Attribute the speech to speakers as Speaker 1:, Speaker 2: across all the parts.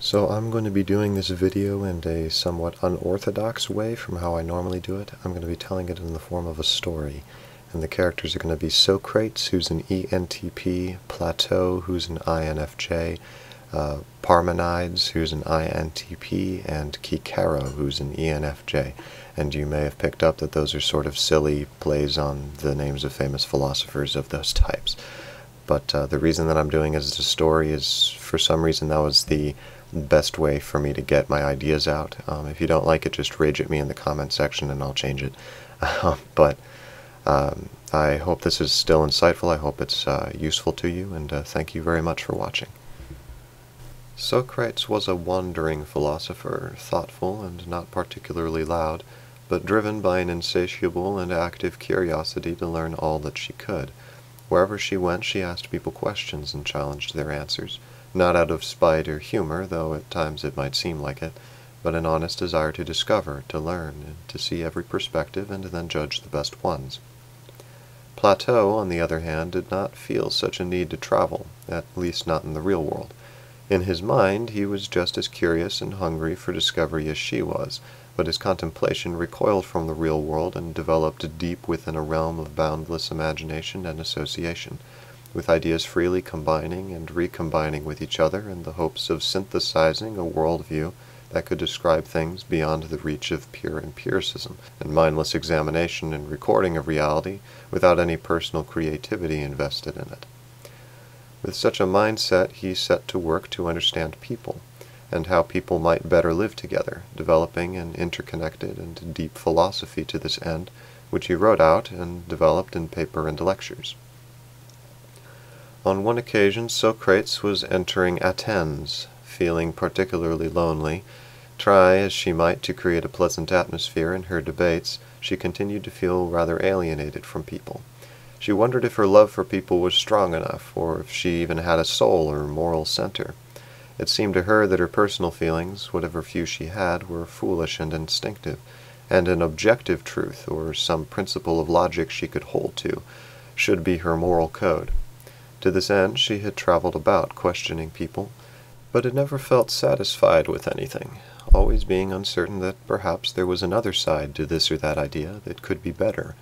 Speaker 1: So I'm going to be doing this video in a somewhat unorthodox way from how I normally do it. I'm going to be telling it in the form of a story. And the characters are going to be Socrates, who's an ENTP, Plateau, who's an INFJ, Parmenides, who's an INTP, and Kikero, who's an ENFJ. And you may have picked up that those are sort of silly plays on the names of famous philosophers of those types. But the reason that I'm doing it as a story is, for some reason, that was the best way for me to get my ideas out. If you don't like it, just rage at me in the comment section and I'll change it. I hope this is still insightful. I hope it's useful to you, and thank you very much for watching. Socrates was a wandering philosopher, thoughtful and not particularly loud, but driven by an insatiable and active curiosity to learn all that she could. Wherever she went, she asked people questions and challenged their answers, not out of spite or humor, though at times it might seem like it, but an honest desire to discover, to learn, and to see every perspective and to then judge the best ones. Plateau, on the other hand, did not feel such a need to travel, at least not in the real world. In his mind, he was just as curious and hungry for discovery as she was, but his contemplation recoiled from the real world and developed deep within a realm of boundless imagination and association, with ideas freely combining and recombining with each other in the hopes of synthesizing a worldview that could describe things beyond the reach of pure empiricism and mindless examination and recording of reality without any personal creativity invested in it. With such a mindset, he set to work to understand people, and how people might better live together, developing an interconnected and deep philosophy to this end, which he wrote out and developed in paper and lectures. On one occasion, Socrates was entering Athens, feeling particularly lonely. Try as she might to create a pleasant atmosphere in her debates, she continued to feel rather alienated from people. She wondered if her love for people was strong enough, or if she even had a soul or moral center. It seemed to her that her personal feelings, whatever few she had, were foolish and instinctive, and an objective truth, or some principle of logic she could hold to, should be her moral code. To this end she had traveled about, questioning people, but had never felt satisfied with anything, always being uncertain that perhaps there was another side to this or that idea that could be better.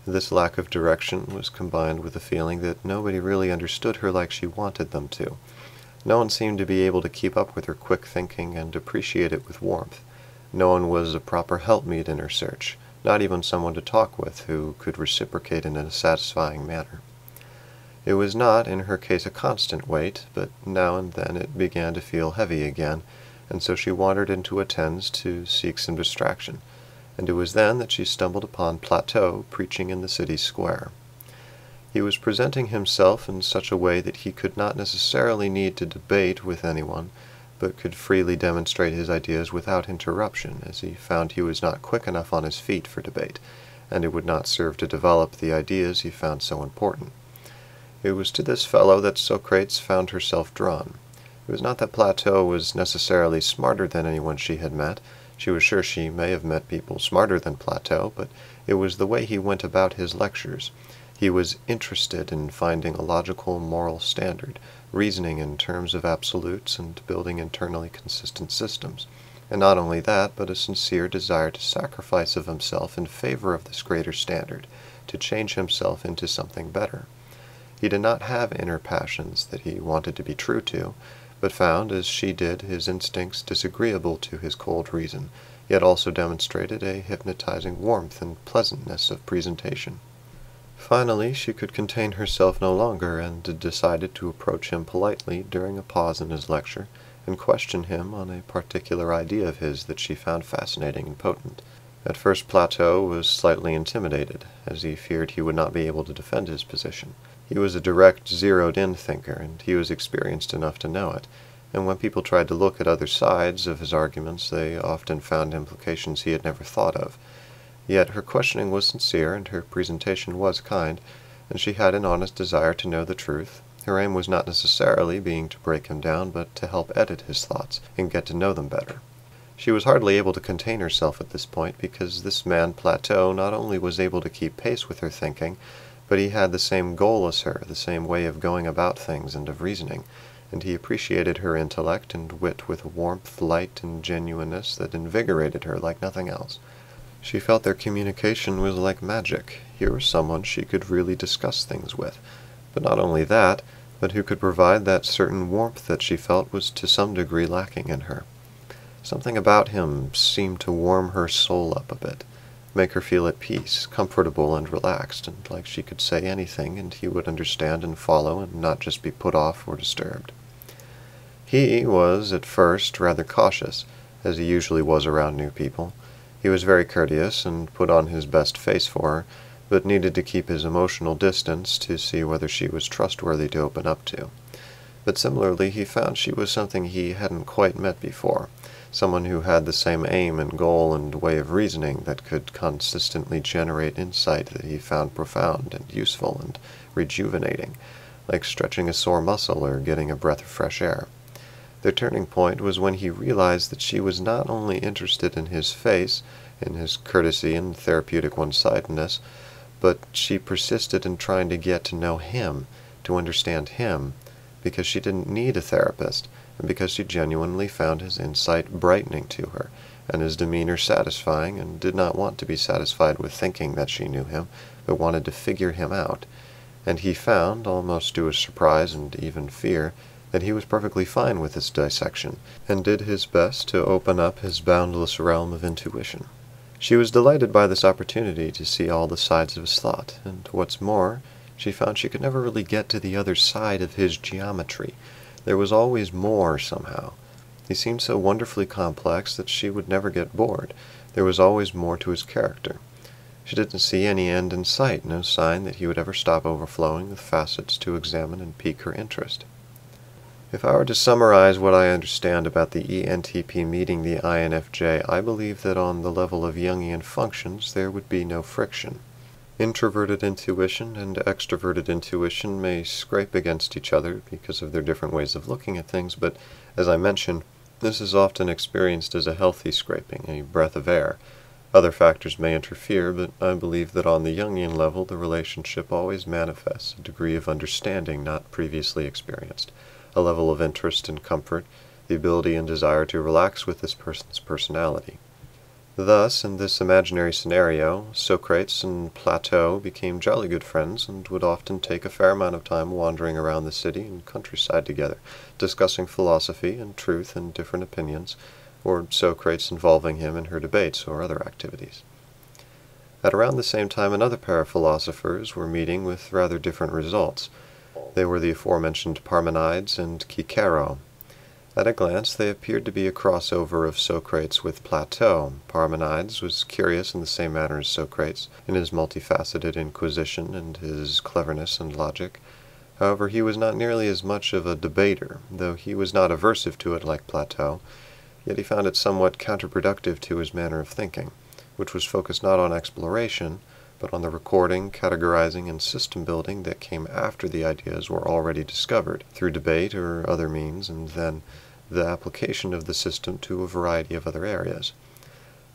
Speaker 1: This lack of direction was combined with the feeling that nobody really understood her like she wanted them to. No one seemed to be able to keep up with her quick thinking and appreciate it with warmth. No one was a proper helpmeet in her search, not even someone to talk with who could reciprocate in a satisfying manner. It was not, in her case, a constant weight, but now and then it began to feel heavy again, and so she wandered into Athens to seek some distraction, and it was then that she stumbled upon Plateau preaching in the city square. He was presenting himself in such a way that he could not necessarily need to debate with anyone, but could freely demonstrate his ideas without interruption, as he found he was not quick enough on his feet for debate, and it would not serve to develop the ideas he found so important. It was to this fellow that Socrates found herself drawn. It was not that Plateau was necessarily smarter than anyone she had met. She was sure she may have met people smarter than Plateau, but it was the way he went about his lectures. He was interested in finding a logical moral standard, reasoning in terms of absolutes, and building internally consistent systems. And not only that, but a sincere desire to sacrifice of himself in favor of this greater standard, to change himself into something better. He did not have inner passions that he wanted to be true to, but found, as she did, his instincts disagreeable to his cold reason, yet also demonstrated a hypnotizing warmth and pleasantness of presentation. Finally, she could contain herself no longer, and decided to approach him politely during a pause in his lecture, and question him on a particular idea of his that she found fascinating and potent. At first Plateau was slightly intimidated, as he feared he would not be able to defend his position. He was a direct, zeroed-in thinker, and he was experienced enough to know it, and when people tried to look at other sides of his arguments, they often found implications he had never thought of. Yet her questioning was sincere, and her presentation was kind, and she had an honest desire to know the truth. Her aim was not necessarily being to break him down, but to help edit his thoughts, and get to know them better. She was hardly able to contain herself at this point, because this man Plateau not only was able to keep pace with her thinking, but he had the same goal as her, the same way of going about things and of reasoning, and he appreciated her intellect and wit with warmth, light, and genuineness that invigorated her like nothing else. She felt their communication was like magic. Here was someone she could really discuss things with. But not only that, but who could provide that certain warmth that she felt was to some degree lacking in her. Something about him seemed to warm her soul up a bit, make her feel at peace, comfortable and relaxed, and like she could say anything and he would understand and follow and not just be put off or disturbed. He was, at first, rather cautious, as he usually was around new people. He was very courteous and put on his best face for her, but needed to keep his emotional distance to see whether she was trustworthy to open up to. But similarly, he found she was something he hadn't quite met before, someone who had the same aim and goal and way of reasoning that could consistently generate insight that he found profound and useful and rejuvenating, like stretching a sore muscle or getting a breath of fresh air. Their turning point was when he realized that she was not only interested in his face, in his courtesy and therapeutic one-sidedness, but she persisted in trying to get to know him, to understand him, because she didn't need a therapist, and because she genuinely found his insight brightening to her, and his demeanor satisfying, and did not want to be satisfied with thinking that she knew him, but wanted to figure him out. And he found, almost to his surprise and even fear, that he was perfectly fine with this dissection, and did his best to open up his boundless realm of intuition. She was delighted by this opportunity to see all the sides of his thought, and what's more, she found she could never really get to the other side of his geometry. There was always more, somehow. He seemed so wonderfully complex that she would never get bored. There was always more to his character. She didn't see any end in sight, no sign that he would ever stop overflowing with facets to examine and pique her interest. If I were to summarize what I understand about the ENTP meeting the INFJ, I believe that on the level of Jungian functions there would be no friction. Introverted intuition and extroverted intuition may scrape against each other because of their different ways of looking at things, but as I mentioned, this is often experienced as a healthy scraping, a breath of air. Other factors may interfere, but I believe that on the Jungian level the relationship always manifests a degree of understanding not previously experienced, a level of interest and comfort, the ability and desire to relax with this person's personality. Thus, in this imaginary scenario, Socrates and Plato became jolly good friends and would often take a fair amount of time wandering around the city and countryside together, discussing philosophy and truth and different opinions, or Socrates involving him in her debates or other activities. At around the same time, another pair of philosophers were meeting with rather different results. They were the aforementioned Parmenides and Cicero. At a glance, they appeared to be a crossover of Socrates with Plato. Parmenides was curious in the same manner as Socrates, in his multifaceted inquisition and his cleverness and logic. However, he was not nearly as much of a debater, though he was not aversive to it like Plato, yet he found it somewhat counterproductive to his manner of thinking, which was focused not on exploration, but on the recording, categorizing, and system building that came after the ideas were already discovered, through debate or other means, and then the application of the system to a variety of other areas.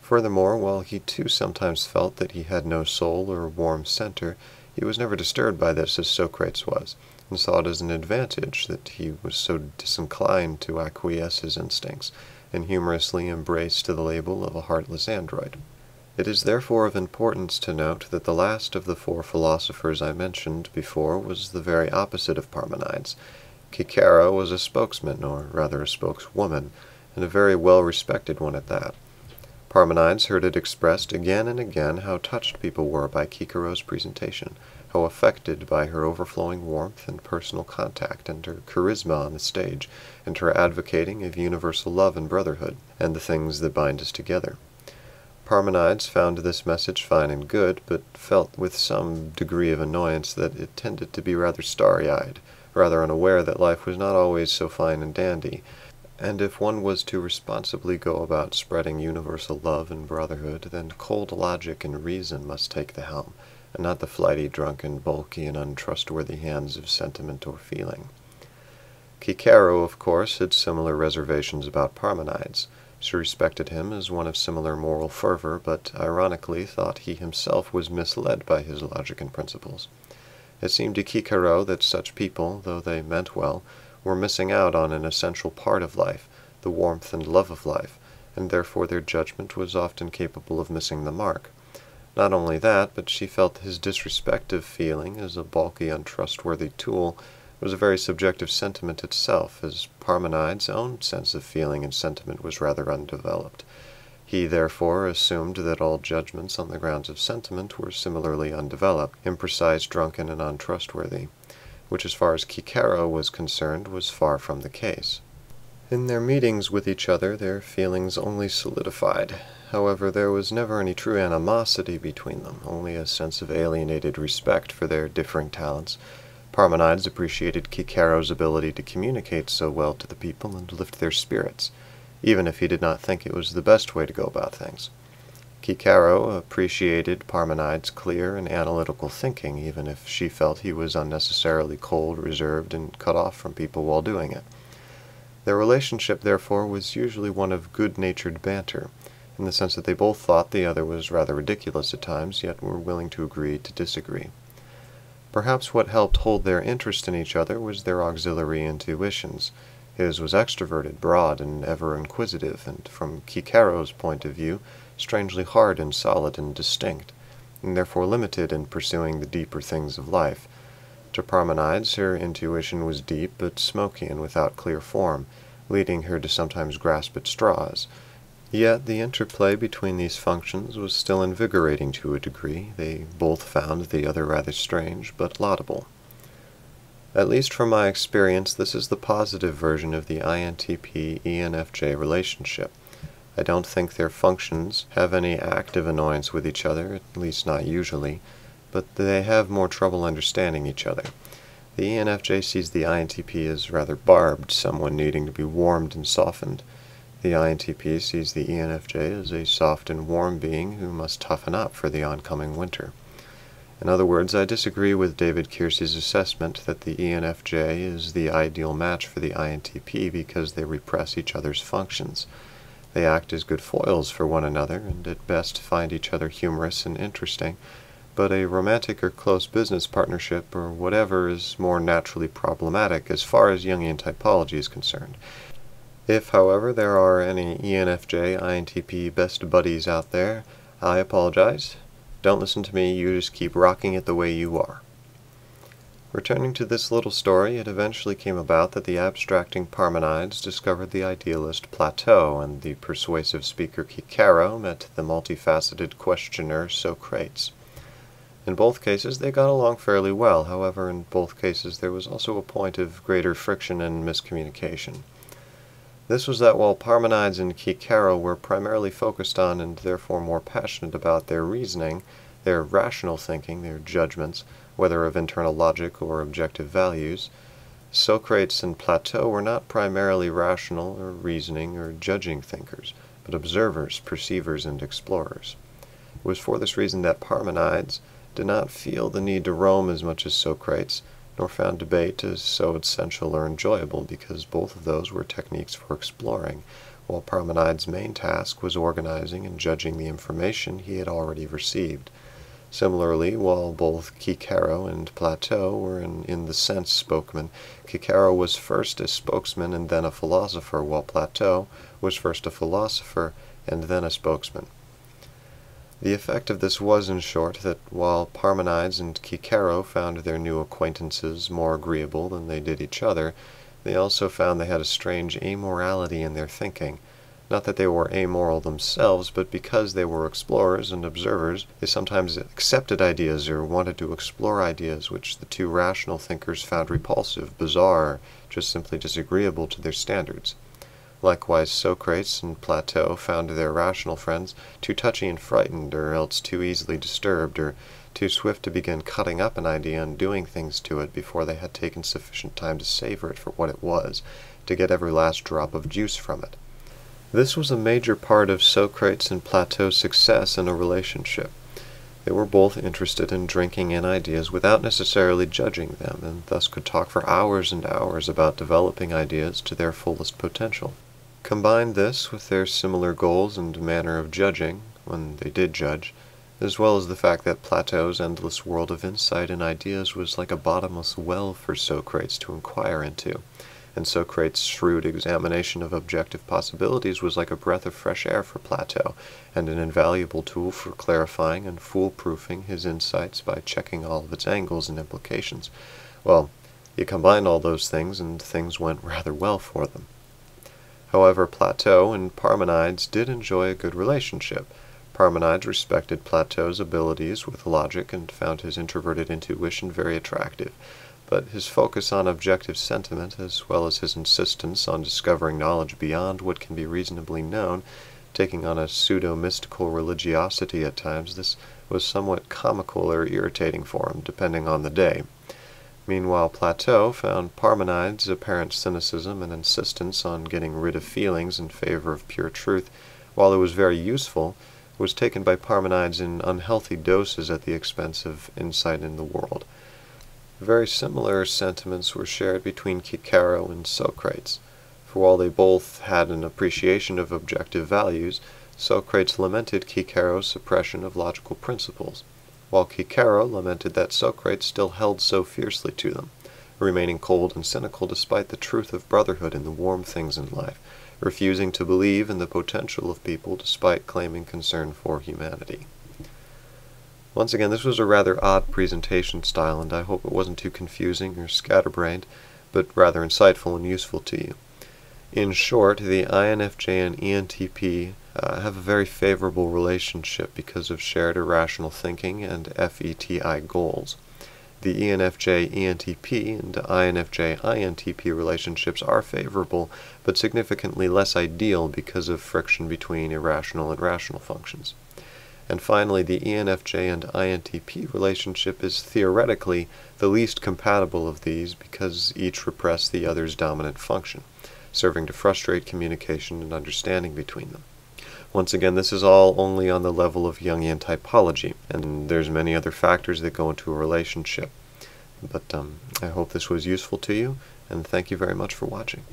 Speaker 1: Furthermore, while he too sometimes felt that he had no soul or warm center, he was never disturbed by this as Socrates was, and saw it as an advantage that he was so disinclined to acquiesce his instincts, and humorously embraced the label of a heartless android. It is therefore of importance to note that the last of the four philosophers I mentioned before was the very opposite of Parmenides. Cicero was a spokesman, or rather a spokeswoman, and a very well-respected one at that. Parmenides heard it expressed again and again how touched people were by Cicero's presentation, how affected by her overflowing warmth and personal contact, and her charisma on the stage, and her advocating of universal love and brotherhood, and the things that bind us together. Parmenides found this message fine and good, but felt with some degree of annoyance that it tended to be rather starry-eyed, rather unaware that life was not always so fine and dandy, and if one was to responsibly go about spreading universal love and brotherhood, then cold logic and reason must take the helm, and not the flighty, drunken, bulky, and untrustworthy hands of sentiment or feeling. Cicero, of course, had similar reservations about Parmenides. She respected him as one of similar moral fervor, but ironically thought he himself was misled by his logic and principles. It seemed to Cicero that such people, though they meant well, were missing out on an essential part of life, the warmth and love of life, and therefore their judgment was often capable of missing the mark. Not only that, but she felt his disrespect of feeling as a bulky, untrustworthy tool was a very subjective sentiment itself, as Parmenides' own sense of feeling and sentiment was rather undeveloped. He therefore assumed that all judgments on the grounds of sentiment were similarly undeveloped, imprecise, drunken, and untrustworthy, which as far as Cicero was concerned was far from the case. In their meetings with each other their feelings only solidified. However, there was never any true animosity between them, only a sense of alienated respect for their differing talents. Parmenides appreciated Cicero's ability to communicate so well to the people and lift their spirits, even if he did not think it was the best way to go about things. Cicero appreciated Parmenides' clear and analytical thinking, even if she felt he was unnecessarily cold, reserved, and cut off from people while doing it. Their relationship, therefore, was usually one of good-natured banter, in the sense that they both thought the other was rather ridiculous at times, yet were willing to agree to disagree. Perhaps what helped hold their interest in each other was their auxiliary intuitions. His was extroverted, broad, and ever inquisitive, and from Cicero's point of view, strangely hard and solid and distinct, and therefore limited in pursuing the deeper things of life. To Parmenides, her intuition was deep but smoky and without clear form, leading her to sometimes grasp at straws. Yet the interplay between these functions was still invigorating to a degree. They both found the other rather strange, but laudable. At least from my experience, this is the positive version of the INTP-ENFJ relationship. I don't think their functions have any active annoyance with each other, at least not usually, but they have more trouble understanding each other. The ENFJ sees the INTP as rather barbed, someone needing to be warmed and softened. The INTP sees the ENFJ as a soft and warm being who must toughen up for the oncoming winter. In other words, I disagree with David Keirsey's assessment that the ENFJ is the ideal match for the INTP because they repress each other's functions. They act as good foils for one another, and at best find each other humorous and interesting, but a romantic or close business partnership or whatever is more naturally problematic as far as Jungian typology is concerned. If, however, there are any ENFJ, INTP best buddies out there, I apologize. Don't listen to me, you just keep rocking it the way you are. Returning to this little story, it eventually came about that the abstracting Parmenides discovered the idealist Plato, and the persuasive speaker Cicero met the multifaceted questioner Socrates. In both cases they got along fairly well, however in both cases there was also a point of greater friction and miscommunication. This was that while Parmenides and Cicero were primarily focused on and therefore more passionate about their reasoning, their rational thinking, their judgments, whether of internal logic or objective values, Socrates and Plato were not primarily rational or reasoning or judging thinkers, but observers, perceivers, and explorers. It was for this reason that Parmenides did not feel the need to roam as much as Socrates, nor found debate as so essential or enjoyable, because both of those were techniques for exploring, while Parmenides' main task was organizing and judging the information he had already received. Similarly, while both Cicero and Plato were in the sense spokesman, Cicero was first a spokesman and then a philosopher, while Plato was first a philosopher and then a spokesman. The effect of this was, in short, that while Parmenides and Cicero found their new acquaintances more agreeable than they did each other, they also found they had a strange amorality in their thinking. Not that they were amoral themselves, but because they were explorers and observers, they sometimes accepted ideas or wanted to explore ideas which the two rational thinkers found repulsive, bizarre, just simply disagreeable to their standards. Likewise, Socrates and Plato found their rational friends too touchy and frightened, or else too easily disturbed, or too swift to begin cutting up an idea and doing things to it before they had taken sufficient time to savor it for what it was, to get every last drop of juice from it. This was a major part of Socrates and Plato's success in a relationship. They were both interested in drinking in ideas without necessarily judging them, and thus could talk for hours and hours about developing ideas to their fullest potential. Combine this with their similar goals and manner of judging, when they did judge, as well as the fact that Plato's endless world of insight and ideas was like a bottomless well for Socrates to inquire into, and Socrates' shrewd examination of objective possibilities was like a breath of fresh air for Plato, and an invaluable tool for clarifying and foolproofing his insights by checking all of its angles and implications. Well, you combine all those things, and things went rather well for them. However, Plato and Parmenides did enjoy a good relationship. Parmenides respected Plato's abilities with logic and found his introverted intuition very attractive, but his focus on objective sentiment, as well as his insistence on discovering knowledge beyond what can be reasonably known, taking on a pseudo-mystical religiosity at times, this was somewhat comical or irritating for him, depending on the day. Meanwhile, Plato found Parmenides' apparent cynicism and insistence on getting rid of feelings in favor of pure truth, while it was very useful, was taken by Parmenides in unhealthy doses at the expense of insight in the world. Very similar sentiments were shared between Cicero and Socrates, for while they both had an appreciation of objective values, Socrates lamented Cicero's suppression of logical principles, while Cicero lamented that Socrates still held so fiercely to them, remaining cold and cynical despite the truth of brotherhood in the warm things in life, refusing to believe in the potential of people despite claiming concern for humanity. Once again, this was a rather odd presentation style, and I hope it wasn't too confusing or scatterbrained, but rather insightful and useful to you. In short, the INFJ and ENTP have a very favorable relationship because of shared irrational thinking and FETI goals. The ENFJ-ENTP and INFJ-INTP relationships are favorable, but significantly less ideal because of friction between irrational and rational functions. And finally, the ENFJ and INTP relationship is theoretically the least compatible of these because each repress the other's dominant function, serving to frustrate communication and understanding between them. Once again, this is all only on the level of Jungian typology, and there's many other factors that go into a relationship. But I hope this was useful to you, and thank you very much for watching.